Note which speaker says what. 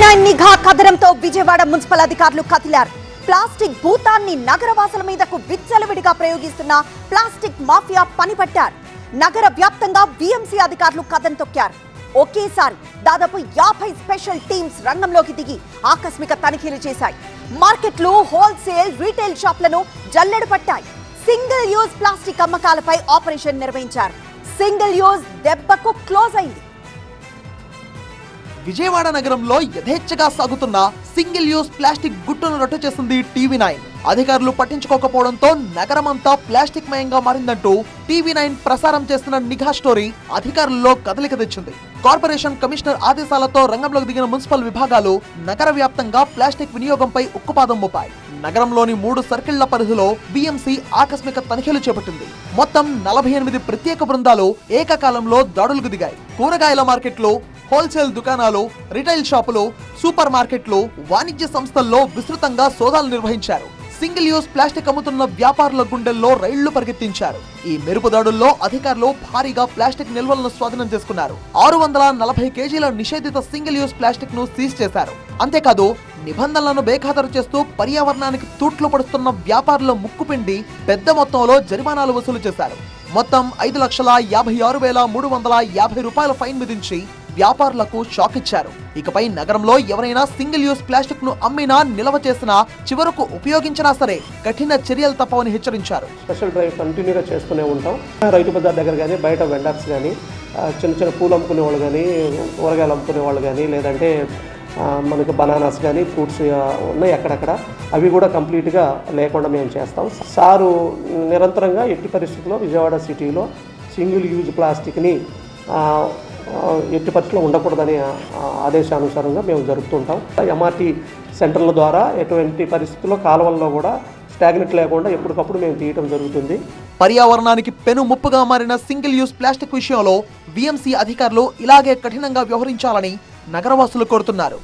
Speaker 1: TV9 నిఘా కథనంతో Vijayawada municipal అధికారులు కదిలారు. Plastic భూతాన్ని నగరవాసుల మీదకు విచ్చలవిడిగా ప్రయోగిస్తున్న ప్లాస్టిక్ మాఫియా పనిపట్టారు. నగర వ్యాప్తంగా బీఎంసీ అధికారులు కథం తొక్కారు. ఒకేసారి దాదాపు 50 స్పెషల్ టీమ్స్ రంగంలోకి దిగి ఆకస్మిక తనిఖీలు చేశాయి. మార్కెట్లు, హోల్సేల్, రీటైల్ షాపులను జల్లెడ పట్టాయి. సింగిల్ యూజ్ ప్లాస్టిక్ అమ్మకాలపై ఆపరేషన్ నిర్వహించారు. సింగిల్ యూజ్ దెబ్బకు క్లోజ్ అయింది.
Speaker 2: విజయవాడ నగరంలో యథేచ్ఛగా సాగుతున్న సింగిల్ యూజ్ ప్లాస్టిక్ గుట్టును రట్టు చేసింది టీవీ9. అధికారులు పట్టించుకోకపోవడంతో నగరమంతా ప్లాస్టిక్ మయంగా మారిందంటూ టీవీ9 ప్రసారం చేస్తున్న నిఘా స్టోరీ అధికారుల్లో కదలిక తెచ్చింది. కార్పొరేషన్ కమిషనర్ ఆదేశాలతో రంగంలోకి దిగిన మున్సిపల్ విభాగాలు నగర వ్యాప్తంగా ప్లాస్టిక్ వినియోగంపై ఉక్కుపాదం మోపాయి. నగరంలోని 3 సర్కిళ్ల పరిధిలో బీఎంసీ ఆకస్మిక తనిఖీలు చేపట్టింది. మొత్తం 48 ప్రత్యేక బృందాలు ఏకకాలంలో దాడులకు దిగాయి. కూరగాయల మార్కెట్లు, హోల్సేల్ దుకాణాలు, రిటైల్ షాపులు, సూపర్ మార్కెట్లు, వాణిజ్య సంస్థల్లో విస్తృతంగా సోదాలు నిర్వహించారు. సింగిల్ యూజ్ ప్లాస్టిక్ అమ్ముతున్న వ్యాపారుల గుండెల్లో రైళ్లు పరిగెత్తించారు. ఈ మెరుపు దాడుల్లో అధికారులు భారీగా ప్లాస్టిక్ నిల్వలను స్వాధీనం చేసుకున్నారు. 640 కేజీల నిషేధిత సింగిల్ యూజ్ ప్లాస్టిక్ ను సీజ్ చేశారు. అంతేకాదు నిబంధనలను బేఖాతరు చేస్తూ పర్యావరణానికి తూట్లు పడుతున్న వ్యాపారుల ముక్కుపిండి పెద్ద మొత్తంలో జరిమానాలు వసూలు చేశారు. మొత్తం 5,56,350 రూపాయల ఫైన్ విధించి వ్యాపారులకు షాక్ ఇచ్చారు. ఇకపై నగరంలో ఎవరైనా సింగిల్ యూజ్ ప్లాస్టిక్ ను అమ్మినా, నిల్వ చేసినా, చివరకు ఉపయోగించినా సరే కఠిన చర్యలు తప్పవని హెచ్చరించారు.
Speaker 3: స్పెషల్ డ్రైవ్ కంటిన్యూగా చేస్తూనే ఉంటాం. రైతు బజార్ దగ్గర కానీ, బయట వెండర్స్ కానీ, చిన్న చిన్న పూలు అమ్ముకునే వాళ్ళు కానీ, కూరగాయలు అమ్ముకునే వాళ్ళు కానీ, లేదంటే మనకు బనానాస్ కానీ, ఫ్రూట్స్ ఉన్నాయి అక్కడక్కడ, అవి కూడా కంప్లీట్గా లేకుండా మేము చేస్తాం. సారు నిరంతరంగా ఎట్టి పరిస్థితుల్లో విజయవాడ సిటీలో సింగిల్ యూజ్ ప్లాస్టిక్ని ఎట్టి పరిస్థితుల్లో ఉండకూడదనే ఆదేశానుసారంగా మేము జరుపుతుంటాం. ఎంఆర్టీ సెంటర్ల ద్వారా ఎటువంటి పరిస్థితుల్లో కాలువల్లో కూడా స్టాగ్నెట్ లేకుండా ఎప్పటికప్పుడు మేము తీయటం జరుగుతుంది.
Speaker 2: పర్యావరణానికి పెను ముప్పుగా మారిన సింగిల్ యూజ్ ప్లాస్టిక్ విషయంలో బీఎంసీ అధికారులు ఇలాగే కఠినంగా వ్యవహరించాలని నగరవాసులు కోరుతున్నారు.